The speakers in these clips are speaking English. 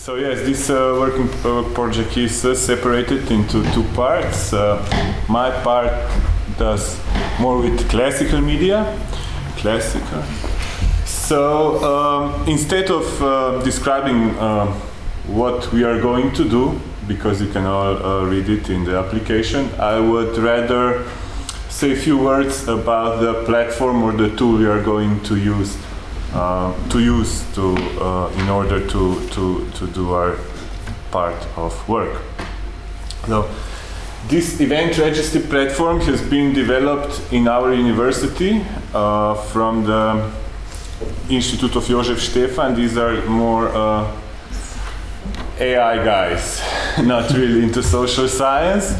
So yes, this working project is separated into two parts. My part does more with classical media. So instead of describing what we are going to do, because you can all read it in the application, I would rather say a few words about the platform or the tool we are going to use in order to do our part of work. So, this event registry platform has been developed in our university from the Institute of Josef Stefan. These are more AI guys, not really into social science.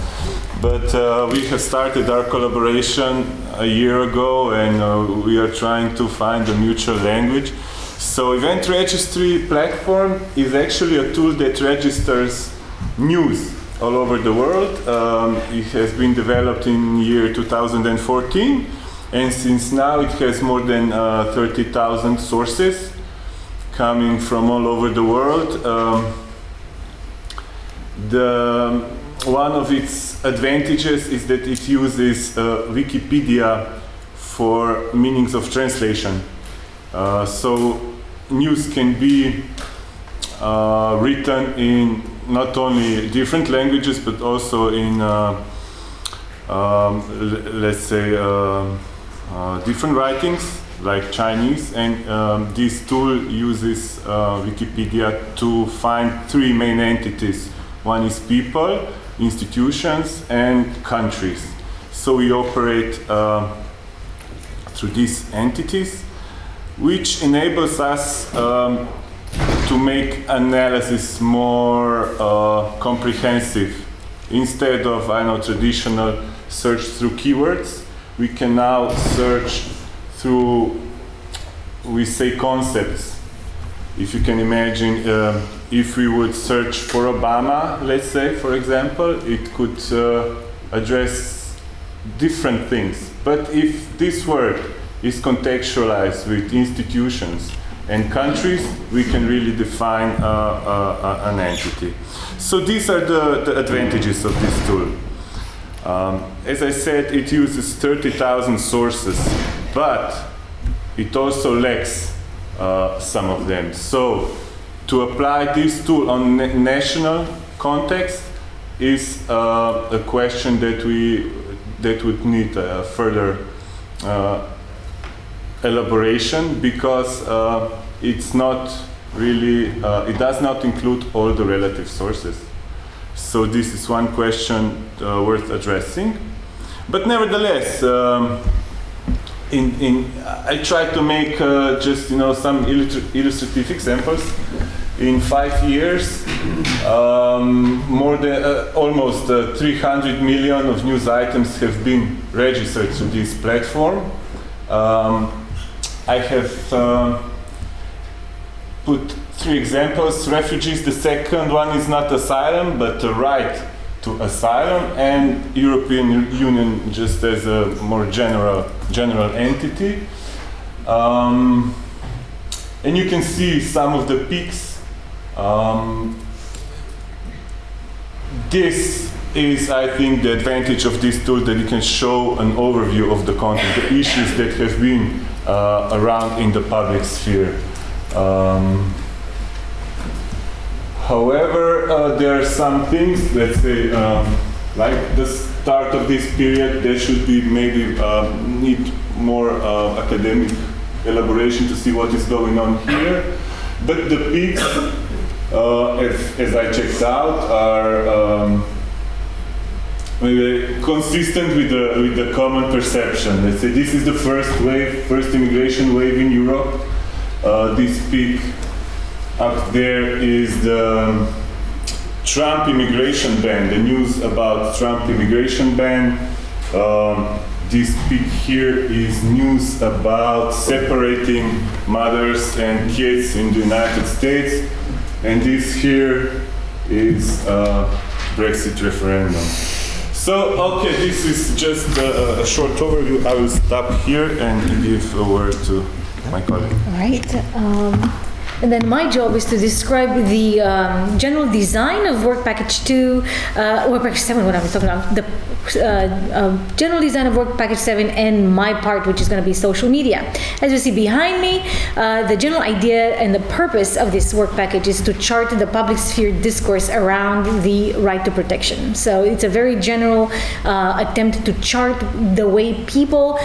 But we have started our collaboration a year ago, and we are trying to find a mutual language. So event registry platform is actually a tool that registers news all over the world. It has been developed in year 2014, and since now it has more than 30,000 sources coming from all over the world. One of its advantages is that it uses Wikipedia for meanings of translation. So news can be written in not only different languages, but also in, let's say, different writings, like Chinese. And this tool uses Wikipedia to find three main entities. One is people, institutions, and countries. So we operate through these entities, which enables us to make analysis more comprehensive. Instead of traditional search through keywords, we can now search through, we say, concepts. If you can imagine, if we would search for Obama, let's say, for example, it could address different things. But if this word is contextualized with institutions and countries, we can really define an entity. So these are the advantages of this tool. As I said, it uses 30,000 sources, but it also lacks some of them. So to apply this tool on national context is a question that would need further elaboration, because it's not really, it does not include all the relative sources. So this is one question worth addressing. But nevertheless, I tried to make just some illustrative examples. In 5 years, more than almost 300 million of news items have been registered to this platform. I have put 3 examples. Refugees, the second one is not asylum, but a right to asylum, and European Union just as a more general entity. And you can see some of the peaks. This is, I think, the advantage of this tool, that it can show an overview of the content, the issues that have been around in the public sphere. However, there are some things, let's say, like the start of this period, there should be maybe need more academic elaboration to see what is going on here. But the peaks, as I checked out, are maybe consistent with the common perception. Let's say this is the first immigration wave in Europe. This peak up there is the Trump immigration ban, the news about Trump immigration ban. This peak here is news about separating mothers and kids in the United States. And this here is Brexit referendum. So, okay, this is just a short overview. I will stop here and give a word to my colleague. All right. And then my job is to describe the general design of Work Package 2, Work Package 7, what I'm talking about, the general design of Work Package 7 and my part, which is going to be social media. As you see behind me, the general idea and the purpose of this work package is to chart the public sphere discourse around the right to protection. So it's a very general attempt to chart the way people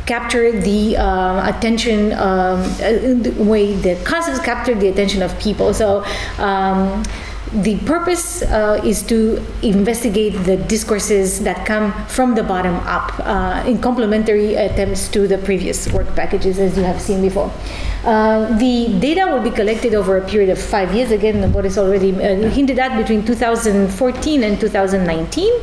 capture the attention, the way the concepts capture the attention of people. So the purpose is to investigate the discourses that come from the bottom up in complementary attempts to the previous work packages, as you have seen before. The data will be collected over a period of 5 years, again, Boris already hinted at, between 2014 and 2019.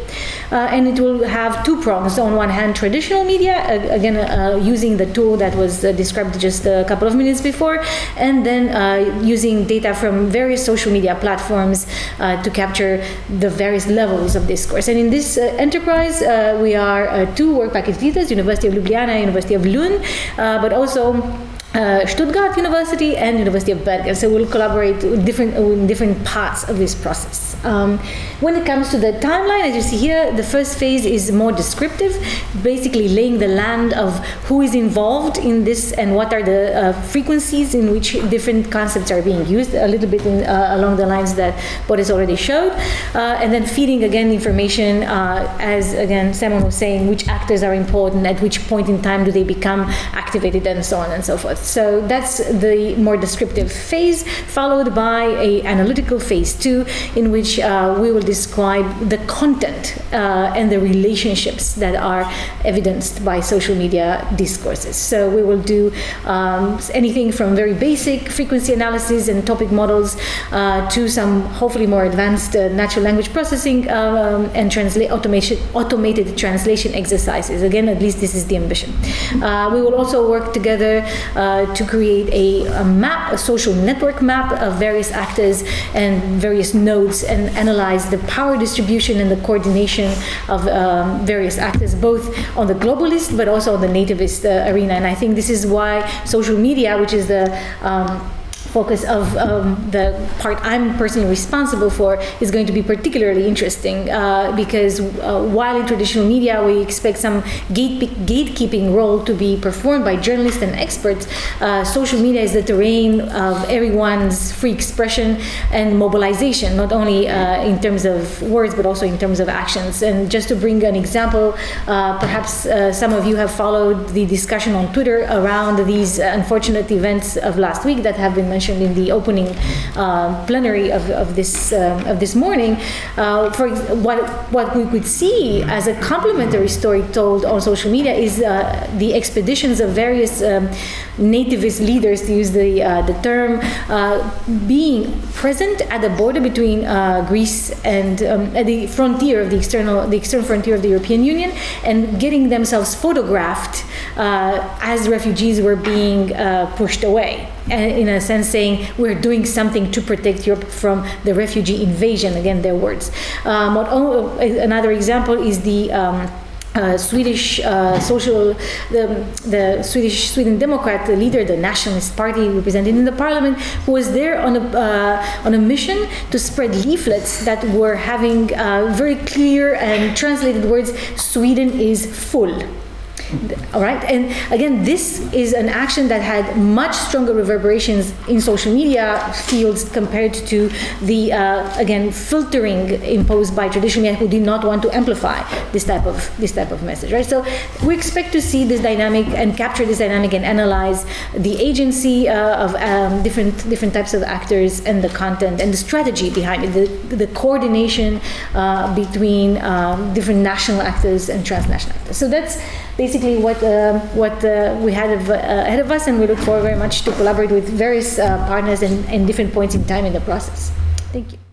And it will have two prongs. On one hand, traditional media, again, using the tool that was described just a couple of minutes before, and then using data from various social media platforms to capture the various levels of discourse. And in this enterprise, we are two work package leaders, University of Ljubljana, University of Lund, but also Stuttgart University and University of Bergen. So we'll collaborate with different parts of this process. When it comes to the timeline, as you see here, the first phase is more descriptive, basically laying the land of who is involved in this and what are the frequencies in which different concepts are being used, a little bit along the lines that Boris already showed, and then feeding again information, as again Simon was saying, which actors are important, at which point in time do they become activated, and so on and so forth. So that's the more descriptive phase, followed by an analytical phase 2, in which we will describe the content and the relationships that are evidenced by social media discourses. So we will do anything from very basic frequency analysis and topic models to some hopefully more advanced natural language processing and automated translation exercises. Again, at least this is the ambition. We will also work together to create a map, a social network map of various actors and various nodes, and analyze the power distribution and the coordination of various actors, both on the globalist but also on the nativist arena. And I think this is why social media, which is the focus of the part I'm personally responsible for, is going to be particularly interesting because while in traditional media we expect some gatekeeping role to be performed by journalists and experts, social media is the terrain of everyone's free expression and mobilization, not only in terms of words but also in terms of actions. And just to bring an example, perhaps some of you have followed the discussion on Twitter around these unfortunate events of last week that have been mentioned in the opening plenary of this morning. For what we could see as a complementary story told on social media is the expeditions of various nativist leaders, to use the term, being present at the border between Greece and at the frontier of the external frontier of the European Union, and getting themselves photographed as refugees were being pushed away. In a sense, saying we're doing something to protect Europe from the refugee invasion. Again, their words. Another example is the Swedish the Sweden Democrat leader, the Nationalist Party represented in the parliament, who was there on a mission to spread leaflets that were having very clear and translated words: "Sweden is full." All right, and again, this is an action that had much stronger reverberations in social media fields compared to the again filtering imposed by traditional media, who did not want to amplify this type of message. Right, so we expect to see this dynamic and capture this dynamic and analyze the agency of different types of actors and the content and the strategy behind it, the coordination between different national actors and transnational actors. So that's basically what we had ahead of us, and we look forward very much to collaborate with various partners and different points in time in the process. Thank you.